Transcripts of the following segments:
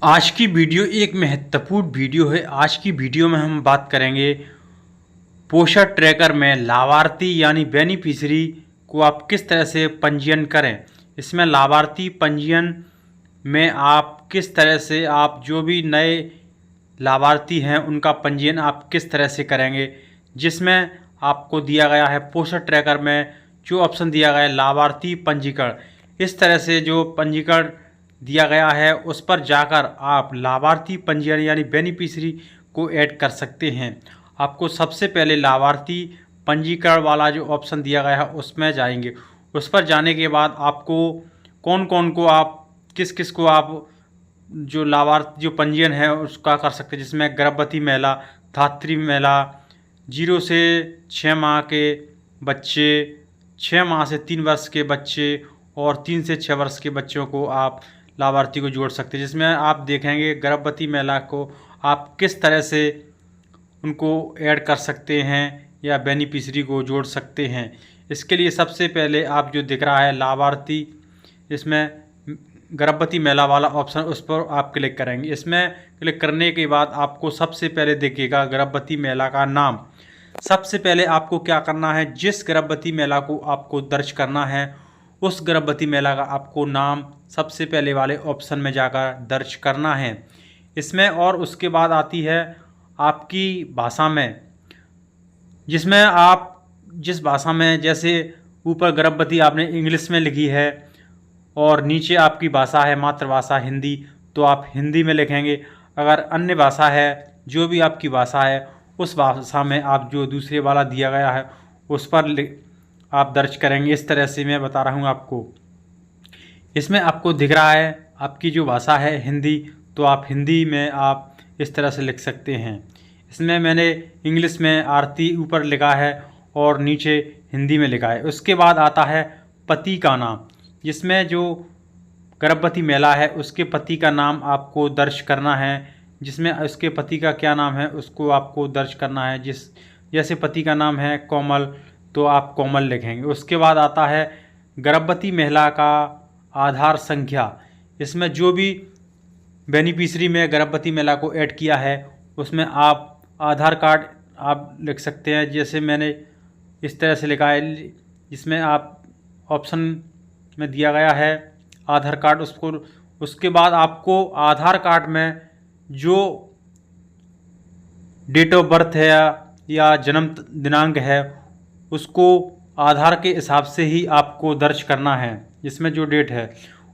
आज की वीडियो एक महत्वपूर्ण वीडियो है। आज की वीडियो में हम बात करेंगे पोषण ट्रैकर में लाभार्थी यानी बेनिफिशियरी को आप किस तरह से पंजीयन करें। इसमें लाभार्थी पंजीयन में आप किस तरह से आप जो भी नए लाभार्थी हैं उनका पंजीयन आप किस तरह से करेंगे, जिसमें आपको दिया गया है पोषण ट्रैकर में जो ऑप्शन दिया गया है लाभार्थी पंजीकरण। इस तरह से जो पंजीकरण दिया गया है उस पर जाकर आप लाभार्थी पंजीयन यानी बेनिफिशियरी को ऐड कर सकते हैं। आपको सबसे पहले लाभार्थी पंजीकरण वाला जो ऑप्शन दिया गया है उसमें जाएंगे। उस पर जाने के बाद आपको कौन कौन को आप किस किस को आप जो लाभार्थी जो पंजीयन है उसका कर सकते हैं, जिसमें गर्भवती महिला, धात्री महिला, 0 से 6 माह के बच्चे, 6 माह से 3 वर्ष के बच्चे और 3 से 6 वर्ष के बच्चों को आप लाभार्थी को जोड़ सकते हैं। जिसमें आप देखेंगे गर्भवती महिला को आप किस तरह से उनको ऐड कर सकते हैं या बेनिफिशियरी को जोड़ सकते हैं। इसके लिए सबसे पहले आप जो दिख रहा है लाभार्थी, इसमें गर्भवती महिला वाला ऑप्शन, उस पर आप क्लिक करेंगे। इसमें क्लिक करने के बाद आपको सबसे पहले दिखेगा गर्भवती महिला का नाम। सबसे पहले आपको क्या करना है, जिस गर्भवती महिला को आपको दर्ज करना है उस गर्भवती महिला का आपको नाम सबसे पहले वाले ऑप्शन में जाकर दर्ज करना है। इसमें और उसके बाद आती है आपकी भाषा में, जिसमें आप जिस भाषा में, जैसे ऊपर गर्भवती आपने इंग्लिश में लिखी है और नीचे आपकी भाषा है मातृभाषा हिंदी, तो आप हिंदी में लिखेंगे। अगर अन्य भाषा है, जो भी आपकी भाषा है उस भाषा में आप जो दूसरे वाला दिया गया है उस पर आप दर्ज करेंगे। इस तरह से मैं बता रहा हूँ आपको। इसमें आपको दिख रहा है आपकी जो भाषा है हिंदी, तो आप हिंदी में आप इस तरह से लिख सकते हैं। इसमें मैंने इंग्लिश में आरती ऊपर लिखा है और नीचे हिंदी में लिखा है। उसके बाद आता है पति का नाम, जिसमें जो गर्भवती महिला है उसके पति का नाम आपको दर्ज करना है। जिसमें उसके पति का क्या नाम है उसको आपको दर्ज करना है। जैसे पति का नाम है कोमल, तो आप कोमल लिखेंगे। उसके बाद आता है गर्भवती महिला का आधार संख्या। इसमें जो भी बेनिफिशियरी में गर्भवती महिला को ऐड किया है उसमें आप आधार कार्ड आप लिख सकते हैं। जैसे मैंने इस तरह से लिखा है, जिसमें आप ऑप्शन में दिया गया है आधार कार्ड, उसको उसके बाद आपको आधार कार्ड में जो डेट ऑफ बर्थ है या जन्म दिनांक है उसको आधार के हिसाब से ही आपको दर्ज करना है, जिसमें जो डेट है।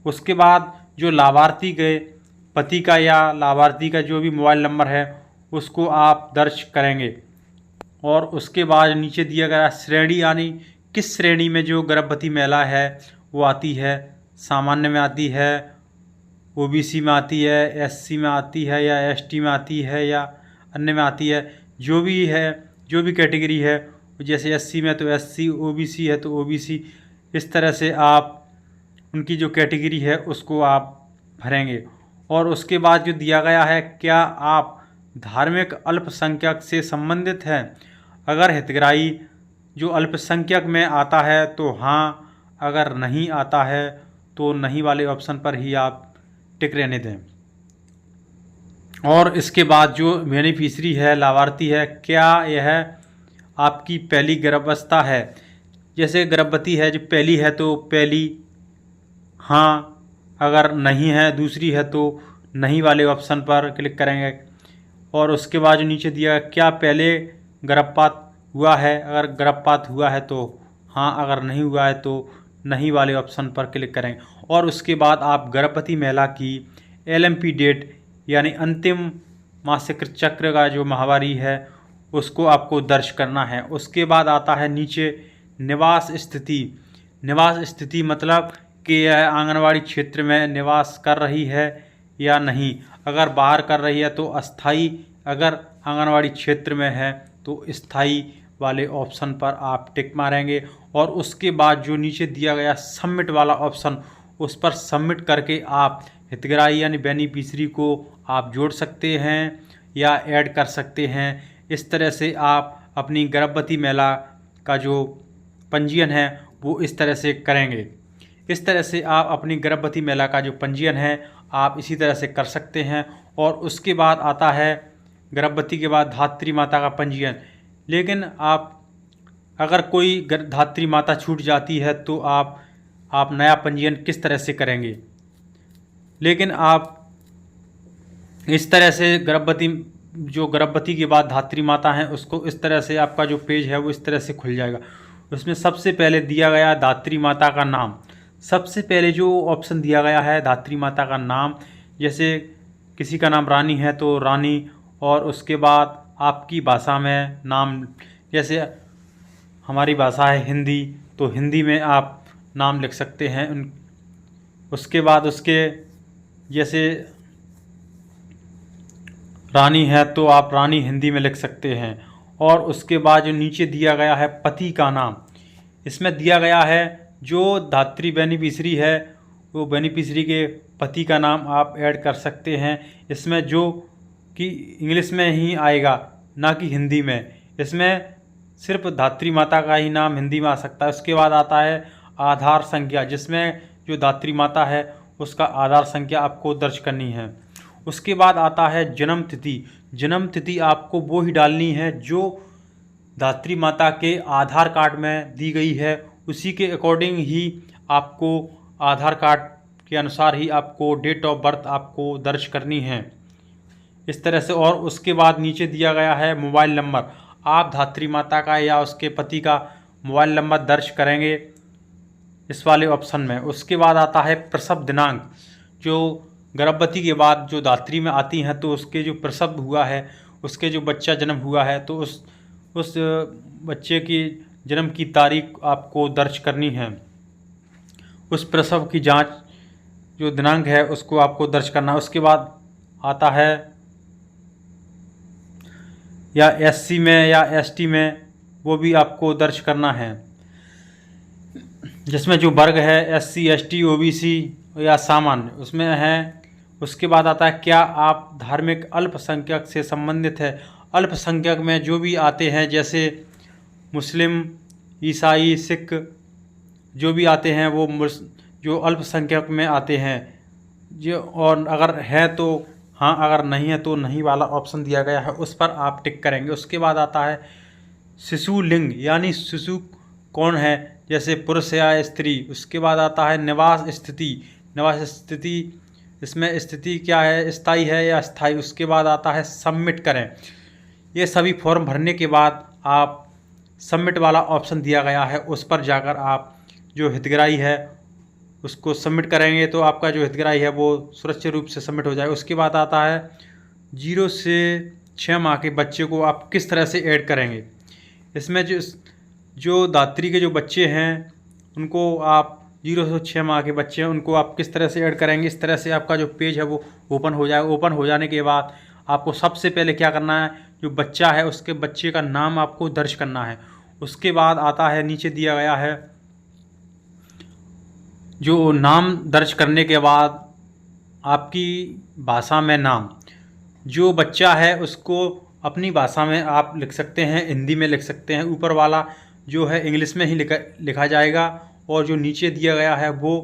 उसके बाद जो लाभार्थी के पति का या लाभार्थी का जो भी मोबाइल नंबर है उसको आप दर्ज करेंगे। और उसके बाद नीचे दिया गया श्रेणी, यानी किस श्रेणी में जो गर्भवती महिला है वो आती है, सामान्य में आती है, ओबीसी में आती है, एससी में आती है या एसटी में आती है या अन्य में आती है। जो भी है, जो भी कैटेगरी है, जैसे एससी में तो एससी, ओबीसी है तो ओबीसी, इस तरह से आप उनकी जो कैटेगरी है उसको आप भरेंगे। और उसके बाद जो दिया गया है, क्या आप धार्मिक अल्पसंख्यक से संबंधित हैं। अगर हितग्राही जो अल्पसंख्यक में आता है तो हाँ, अगर नहीं आता है तो नहीं वाले ऑप्शन पर ही आप टिक रहने दें। और इसके बाद जो बेनिफिशियरी है, लाभार्थी है, क्या यह आपकी पहली गर्भावस्था है। जैसे गर्भवती है जो पहली है तो पहली हाँ, अगर नहीं है दूसरी है तो नहीं वाले ऑप्शन पर क्लिक करेंगे। और उसके बाद जो नीचे दिया क्या पहले गर्भपात हुआ है, अगर गर्भपात हुआ है तो हाँ, अगर नहीं हुआ है तो नहीं वाले ऑप्शन पर क्लिक करेंगे। और उसके बाद आप गर्भवती महिला की एलएमपी डेट यानी अंतिम मासिक चक्र का जो माहवारी है उसको आपको दर्ज करना है। उसके बाद आता है नीचे निवास स्थिति। निवास स्थिति मतलब कि यह आंगनवाड़ी क्षेत्र में निवास कर रही है या नहीं। अगर बाहर कर रही है तो अस्थाई, अगर आंगनवाड़ी क्षेत्र में है तो स्थाई वाले ऑप्शन पर आप टिक मारेंगे। और उसके बाद जो नीचे दिया गया सबमिट वाला ऑप्शन, उस पर सबमिट करके आप हितग्राही यानी बेनिफिशियरी को आप जोड़ सकते हैं या ऐड कर सकते हैं। इस तरह से आप अपनी गर्भवती महिला का जो पंजीयन है वो इस तरह से करेंगे। इस तरह से आप अपनी गर्भवती महिला का जो पंजीयन है आप इसी तरह से कर सकते हैं। और उसके बाद आता है गर्भवती के बाद धात्री माता का पंजीयन। लेकिन आप अगर कोई धात्री माता छूट जाती है तो आप नया पंजीयन किस तरह से करेंगे। लेकिन आप इस तरह से गर्भवती के बाद धात्री माता हैं उसको इस तरह से आपका जो पेज है वो इस तरह से खुल जाएगा। उसमें सबसे पहले दिया गया धात्री माता का नाम। सबसे पहले जो ऑप्शन दिया गया है धात्री माता का नाम, जैसे किसी का नाम रानी है तो रानी, और उसके बाद आपकी भाषा में नाम, जैसे हमारी भाषा है हिंदी तो हिंदी में आप नाम लिख सकते हैं। उसके बाद उसके जैसे रानी है तो आप रानी हिंदी में लिख सकते हैं। और उसके बाद जो नीचे दिया गया है पति का नाम, इसमें दिया गया है जो धात्री बेनिफिशरी है वो बेनिफिशरी के पति का नाम आप ऐड कर सकते हैं। इसमें जो कि इंग्लिश में ही आएगा ना कि हिंदी में। इसमें सिर्फ धात्री माता का ही नाम हिंदी में आ सकता है। उसके बाद आता है आधार संख्या, जिसमें जो धात्री माता है उसका आधार संख्या आपको दर्ज करनी है। उसके बाद आता है जन्म तिथि। जन्म तिथि आपको वो ही डालनी है जो धात्री माता के आधार कार्ड में दी गई है, उसी के अकॉर्डिंग ही आपको आधार कार्ड के अनुसार ही आपको डेट ऑफ बर्थ आपको दर्ज करनी है इस तरह से। और उसके बाद नीचे दिया गया है मोबाइल नंबर। आप धात्री माता का या उसके पति का मोबाइल नंबर दर्ज करेंगे इस वाले ऑप्शन में। उसके बाद आता है प्रसव दिनांक। जो गर्भवती के बाद जो धात्री में आती हैं तो उसके जो प्रसव हुआ है, उसके जो बच्चा जन्म हुआ है तो उस बच्चे की जन्म की तारीख आपको दर्ज करनी है। उस प्रसव की जांच जो दिनांक है उसको आपको दर्ज करना है। उसके बाद आता है या एससी में या एसटी में, वो भी आपको दर्ज करना है, जिसमें जो वर्ग है एससी एसटी ओबीसी या सामान्य उसमें है। उसके बाद आता है क्या आप धार्मिक अल्पसंख्यक से संबंधित है। अल्पसंख्यक में जो भी आते हैं जैसे मुस्लिम, ईसाई, सिख जो भी आते हैं वो जो अल्पसंख्यक में आते हैं जो, और अगर है तो हाँ, अगर नहीं है तो नहीं वाला ऑप्शन दिया गया है उस पर आप टिक करेंगे। उसके बाद आता है शिशु लिंग, यानी शिशु कौन है, जैसे पुरुष या स्त्री। उसके बाद आता है निवास स्थिति। निवास स्थिति, इसमें स्थिति क्या है, स्थायी है या अस्थायी। उसके बाद आता है सबमिट करें। ये सभी फॉर्म भरने के बाद आप सबमिट वाला ऑप्शन दिया गया है उस पर जाकर आप जो हितग्राही है उसको सबमिट करेंगे तो आपका जो हितग्राही है वो सुरक्षित रूप से सबमिट हो जाएगा। उसके बाद आता है 0 से 6 माह के बच्चे को आप किस तरह से ऐड करेंगे। इसमें जो धात्री के जो बच्चे हैं उनको आप 0 से 6 माह के बच्चे हैं उनको आप किस तरह से ऐड करेंगे। इस तरह से आपका जो पेज है वो ओपन हो जाएगा। ओपन हो जाने के बाद आपको सबसे पहले क्या करना है, जो बच्चा है उसके बच्चे का नाम आपको दर्ज करना है। उसके बाद आता है नीचे दिया गया है जो नाम दर्ज करने के बाद आपकी भाषा में नाम, जो बच्चा है उसको अपनी भाषा में आप लिख सकते हैं, हिंदी में लिख सकते हैं। ऊपर वाला जो है इंग्लिश में ही लिखा जाएगा और जो नीचे दिया गया है वो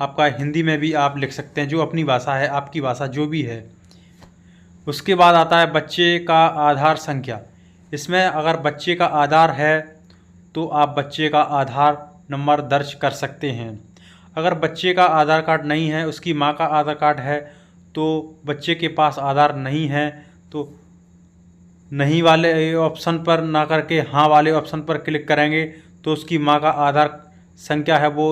आपका हिंदी में भी आप लिख सकते हैं, जो अपनी भाषा है, आपकी भाषा जो भी है। उसके बाद आता है बच्चे का आधार संख्या। इसमें अगर बच्चे का आधार है तो आप बच्चे का आधार नंबर दर्ज कर सकते हैं। अगर बच्चे का आधार कार्ड नहीं है, उसकी माँ का आधार कार्ड है तो बच्चे के पास आधार नहीं है तो नहीं वाले ऑप्शन पर ना करके हाँ वाले ऑप्शन पर क्लिक करेंगे तो उसकी माँ का आधार संख्या है वो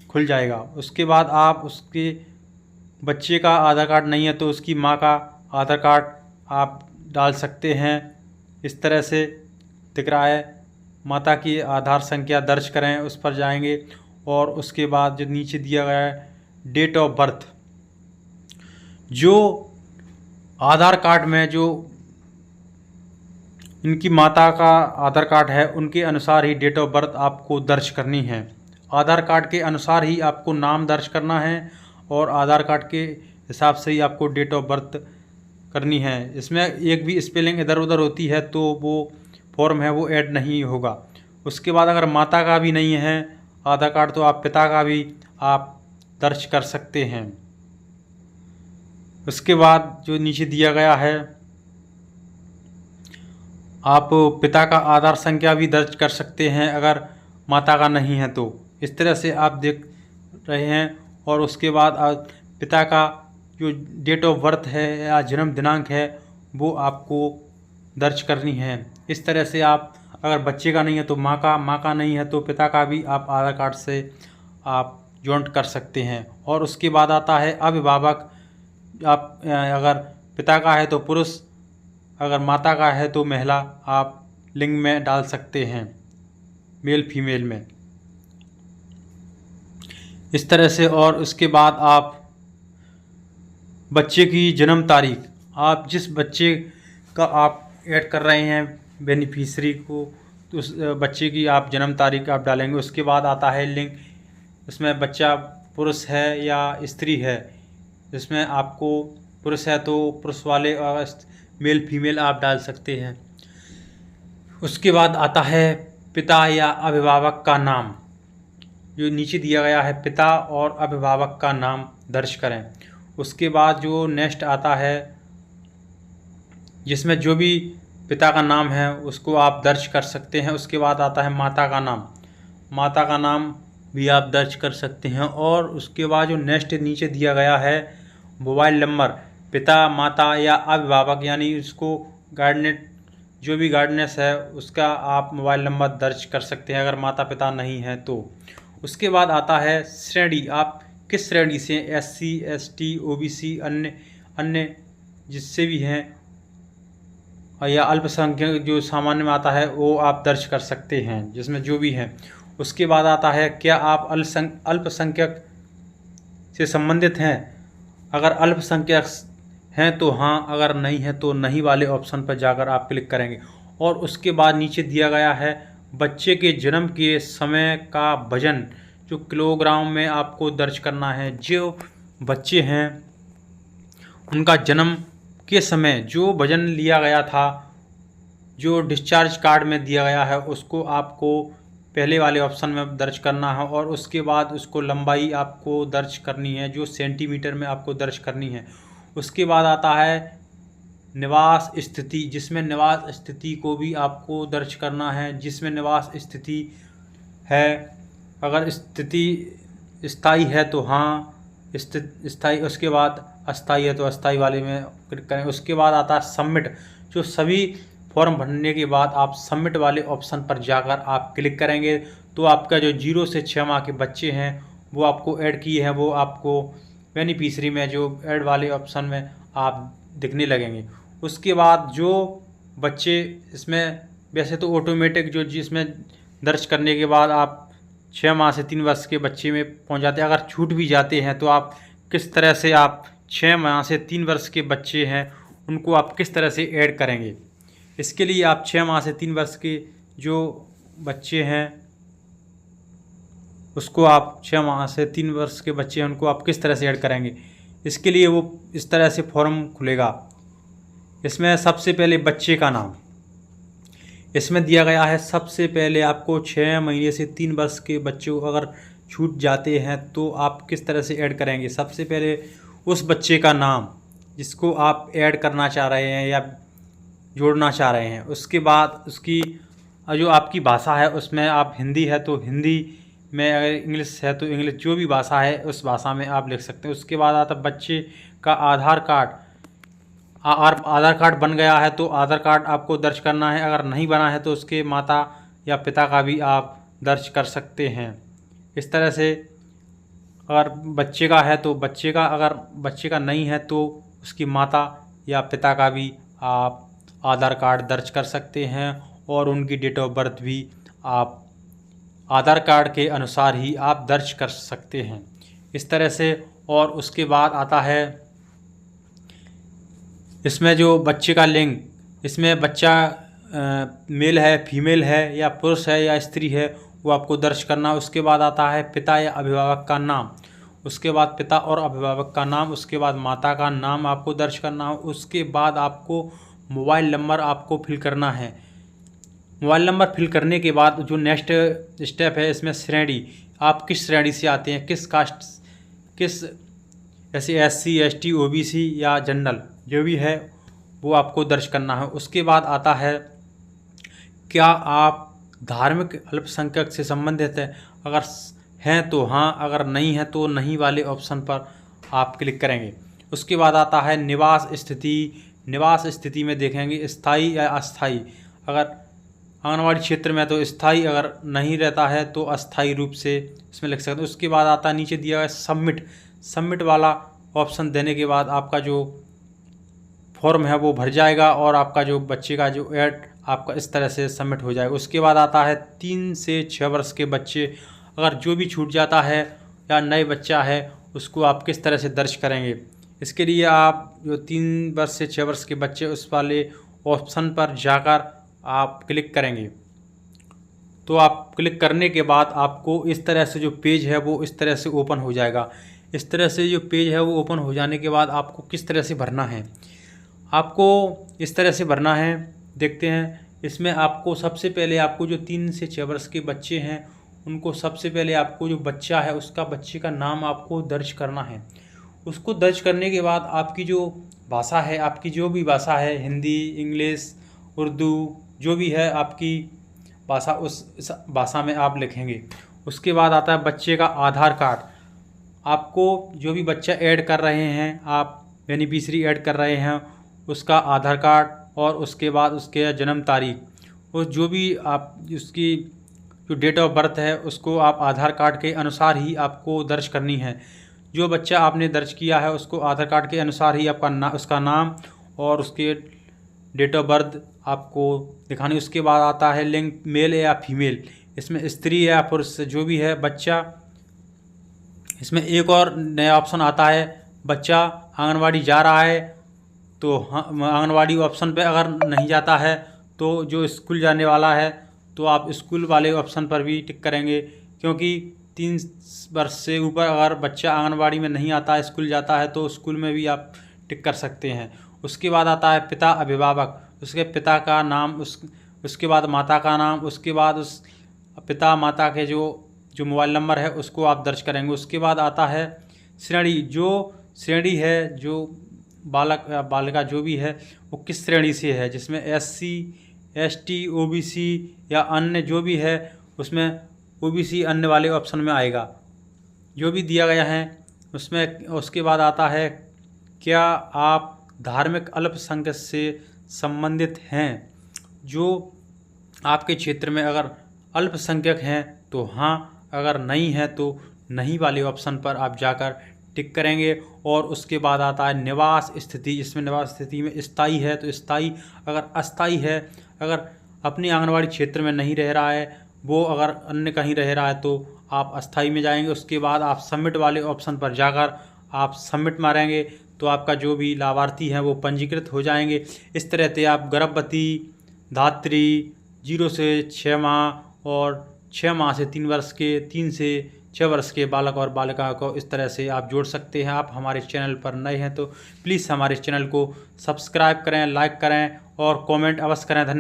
खुल जाएगा। उसके बाद आप उसके बच्चे का आधार कार्ड नहीं है तो उसकी माँ का आधार कार्ड आप डाल सकते हैं। इस तरह से दिख रहा है। माता की आधार संख्या दर्ज करें, उस पर जाएंगे और उसके बाद जो नीचे दिया गया है डेट ऑफ बर्थ, जो आधार कार्ड में जो इनकी माता का आधार कार्ड है उनके अनुसार ही डेट ऑफ बर्थ आपको दर्ज करनी है। आधार कार्ड के अनुसार ही आपको नाम दर्ज करना है और आधार कार्ड के हिसाब से ही आपको डेट ऑफ बर्थ करनी है। इसमें एक भी स्पेलिंग इधर उधर होती है तो वो फॉर्म है वो ऐड नहीं होगा। उसके बाद अगर माता का भी नहीं है आधार कार्ड तो आप पिता का भी आप दर्ज कर सकते हैं। उसके बाद जो नीचे दिया गया है, आप पिता का आधार संख्या भी दर्ज कर सकते हैं अगर माता का नहीं है तो। इस तरह से आप देख रहे हैं। और उसके बाद पिता का जो डेट ऑफ बर्थ है या जन्म दिनांक है वो आपको दर्ज करनी है। इस तरह से आप, अगर बच्चे का नहीं है तो माँ का नहीं है तो पिता का भी आप आधार कार्ड से आप जॉइंट कर सकते हैं। और उसके बाद आता है अभिभावक। आप अगर पिता का है तो पुरुष, अगर माता का है तो महिला, आप लिंग में डाल सकते हैं, मेल फीमेल में, इस तरह से। और उसके बाद आप बच्चे की जन्म तारीख, आप जिस बच्चे का आप ऐड कर रहे हैं बेनिफिशियरी को, तो उस बच्चे की आप जन्म तारीख आप डालेंगे। उसके बाद आता है लिंग, इसमें बच्चा पुरुष है या स्त्री है। इसमें आपको पुरुष है तो पुरुष वाले मेल फीमेल आप डाल सकते हैं। उसके बाद आता है पिता या अभिभावक का नाम, जो नीचे दिया गया है, पिता और अभिभावक का नाम दर्ज करें। उसके बाद जो नेक्स्ट आता है, जिसमें जो भी पिता का नाम है उसको आप दर्ज कर सकते हैं। उसके बाद आता है माता का नाम, माता का नाम भी आप दर्ज कर सकते हैं। और उसके बाद जो नेक्स्ट नीचे दिया गया है मोबाइल नंबर, पिता, माता या अभिभावक यानी उसको गार्डियन, जो भी गार्डियनेस है उसका आप मोबाइल नंबर दर्ज कर सकते हैं अगर माता पिता नहीं है तो। उसके बाद आता है श्रेणी, आप किस श्रेणी से, SC ST OBC अन्य जिससे भी हैं, या अल्पसंख्यक जो सामान्य में आता है वो आप दर्ज कर सकते हैं, जिसमें जो भी हैं। उसके बाद आता है क्या आप अल्पसंख्यक से संबंधित हैं, अगर अल्पसंख्यक हैं तो हाँ, अगर नहीं है तो नहीं वाले ऑप्शन पर जाकर आप क्लिक करेंगे। और उसके बाद नीचे दिया गया है बच्चे के जन्म के समय का वजन, जो किलोग्राम में आपको दर्ज करना है। जो बच्चे हैं उनका जन्म के समय जो वजन लिया गया था, जो डिस्चार्ज कार्ड में दिया गया है, उसको आपको पहले वाले ऑप्शन में दर्ज करना है। और उसके बाद उसको लंबाई आपको दर्ज करनी है, जो सेंटीमीटर में आपको दर्ज करनी है। उसके बाद आता है निवास स्थिति, जिसमें निवास स्थिति को भी आपको दर्ज करना है, जिसमें निवास स्थिति है, अगर स्थिति स्थाई है तो हाँ स्थाई, उसके बाद अस्थाई है तो अस्थाई वाले में क्लिक करें। उसके बाद आता है सबमिट, जो सभी फॉर्म भरने के बाद आप सबमिट वाले ऑप्शन पर जाकर आप क्लिक करेंगे तो आपका जो 0 से 6 माह के बच्चे हैं वो आपको ऐड किए हैं, वो आपको बेनिफिशियरी में जो ऐड वाले ऑप्शन में आप दिखने लगेंगे। उसके बाद जो बच्चे इसमें वैसे तो ऑटोमेटिक जो जिसमें दर्ज करने के बाद आप 6 माह से 3 वर्ष के बच्चे में पहुंच जाते हैं। अगर छूट भी जाते हैं तो आप किस तरह से, आप 6 माह से 3 वर्ष के बच्चे हैं उनको आप किस तरह से ऐड करेंगे, इसके लिए आप 6 माह से 3 वर्ष के जो बच्चे हैं उसको आप 6 माह से 3 वर्ष के बच्चे हैं उनको आप किस तरह से ऐड करेंगे, इसके लिए वो इस तरह से फॉर्म खुलेगा। इसमें सबसे पहले बच्चे का नाम, इसमें दिया गया है सबसे पहले आपको 6 महीने से 3 वर्ष के बच्चों अगर छूट जाते हैं तो आप किस तरह से ऐड करेंगे। सबसे पहले उस बच्चे का नाम जिसको आप ऐड करना चाह रहे हैं या जोड़ना चाह रहे हैं। उसके बाद उसकी जो आपकी भाषा है उसमें आप हिंदी है तो हिंदी में, अगर इंग्लिश है तो इंग्लिश, जो भी भाषा है उस भाषा में आप लिख सकते हैं। उसके बाद आता बच्चे का आधार कार्ड, आधार कार्ड बन गया है तो आधार कार्ड आपको दर्ज करना है, अगर नहीं बना है तो उसके माता या पिता का भी आप दर्ज कर सकते हैं। इस तरह से अगर बच्चे का है तो बच्चे का, अगर बच्चे का नहीं है तो उसकी माता या पिता का भी आप आधार कार्ड दर्ज कर सकते हैं। और उनकी डेट ऑफ बर्थ भी आप आधार कार्ड के अनुसार ही आप दर्ज कर सकते हैं, इस तरह से। और उसके बाद आता है इसमें जो बच्चे का लिंग, इसमें बच्चा मेल है, फीमेल है या पुरुष है या स्त्री है, वो आपको दर्ज करना। उसके बाद आता है पिता या अभिभावक का नाम, उसके बाद पिता और अभिभावक का नाम, उसके बाद माता का नाम आपको दर्ज करना है। उसके बाद आपको मोबाइल नंबर आपको फिल करना है। मोबाइल नंबर फिल करने के बाद जो नेक्स्ट स्टेप है इसमें श्रेणी, आप किस श्रेणी से आते हैं, किस कास्ट, किस जैसे SC ST OBC या जनरल जो भी है वो आपको दर्ज करना है। उसके बाद आता है क्या आप धार्मिक अल्पसंख्यक से संबंधित है, अगर हैं तो हाँ, अगर नहीं है तो नहीं वाले ऑप्शन पर आप क्लिक करेंगे। उसके बाद आता है निवास स्थिति। निवास स्थिति में देखेंगे स्थायी या अस्थायी, अगर आंगनवाड़ी क्षेत्र में तो स्थायी, अगर नहीं रहता है तो अस्थायी रूप से इसमें लिख सकते हैं। उसके बाद आता है नीचे दिया है सबमिट। सबमिट वाला ऑप्शन देने के बाद आपका जो फॉर्म है वो भर जाएगा और आपका जो बच्चे का जो ऐड आपका इस तरह से सबमिट हो जाएगा। उसके बाद आता है 3 से 6 वर्ष के बच्चे, अगर जो भी छूट जाता है या नए बच्चा है उसको आप किस तरह से दर्ज करेंगे। इसके लिए आप जो 3 वर्ष से 6 वर्ष के बच्चे उस वाले ऑप्शन पर जाकर आप क्लिक करेंगे। तो आप क्लिक करने के बाद आपको इस तरह से जो पेज है वो इस तरह से ओपन हो जाएगा। इस तरह से जो पेज है वो ओपन हो जाने के बाद आपको किस तरह से भरना है, आपको इस तरह से भरना है। देखते हैं इसमें आपको सबसे पहले आपको जो 3 से 6 वर्ष के बच्चे हैं उनको सबसे पहले आपको जो बच्चा है उसका बच्चे का नाम आपको दर्ज करना है। उसको दर्ज करने के बाद आपकी जो भाषा है, आपकी जो भी भाषा है, हिंदी, इंग्लिश, उर्दू, जो भी है आपकी भाषा उस भाषा में आप लिखेंगे। उसके बाद आता है बच्चे का आधार कार्ड। आपको जो भी बच्चा ऐड कर रहे हैं, आप बेनिफिशरी ऐड कर रहे हैं, उसका आधार कार्ड और उसके बाद उसके जन्म तारीख और जो भी आप उसकी जो डेट ऑफ बर्थ है उसको आप आधार कार्ड के अनुसार ही आपको दर्ज करनी है। जो बच्चा आपने दर्ज किया है उसको आधार कार्ड के अनुसार ही आपका उसका नाम और उसके डेट ऑफ बर्थ आपको दिखानी। उसके बाद आता है लिंग मेल या फीमेल, इसमें स्त्री या पुरुष जो भी है बच्चा। इसमें एक और नया ऑप्शन आता है, बच्चा आंगनवाड़ी जा रहा है तो आंगनवाड़ी ऑप्शन पे अगर नहीं जाता है तो जो स्कूल जाने वाला है तो आप स्कूल वाले ऑप्शन पर भी टिक करेंगे, क्योंकि 3 वर्ष से ऊपर अगर बच्चा आंगनवाड़ी में नहीं आता है, स्कूल जाता है तो स्कूल में भी आप टिक कर सकते हैं। उसके बाद आता है पिता अभिभावक, उसके पिता का नाम, उसके बाद माता का नाम, उसके बाद उस पिता माता के जो मोबाइल नंबर है उसको आप दर्ज करेंगे। उसके बाद आता है श्रेणी, जो श्रेणी है, जो बालक या बालिका जो भी है वो किस श्रेणी से है, जिसमें SC ST OBC या अन्य जो भी है उसमें OBC अन्य वाले ऑप्शन में आएगा जो भी दिया गया है उसमें। उसके बाद आता है क्या आप धार्मिक अल्पसंख्यक से संबंधित हैं। जो आपके क्षेत्र में अगर अल्पसंख्यक हैं तो हाँ, अगर नहीं है तो नहीं वाले ऑप्शन पर आप जाकर टिक करेंगे। और उसके बाद आता है निवास स्थिति, जिसमें निवास स्थिति में स्थायी है तो स्थायी, अगर अस्थायी है, अगर अपनी आंगनवाड़ी क्षेत्र में नहीं रह रहा है वो अगर अन्य कहीं रह रहा है तो आप अस्थायी में जाएंगे। उसके बाद आप सबमिट वाले ऑप्शन पर जाकर आप सबमिट मारेंगे तो आपका जो भी लाभार्थी हैं वो पंजीकृत हो जाएंगे। इस तरह से आप गर्भवती, धात्री, 0 से 6 माह और 6 माह से 3 वर्ष के, 3 से 6 वर्ष के बालक और बालिका को इस तरह से आप जोड़ सकते हैं। आप हमारे चैनल पर नए हैं तो प्लीज़ हमारे चैनल को सब्सक्राइब करें, लाइक करें और कमेंट अवश्य करें। धन्यवाद।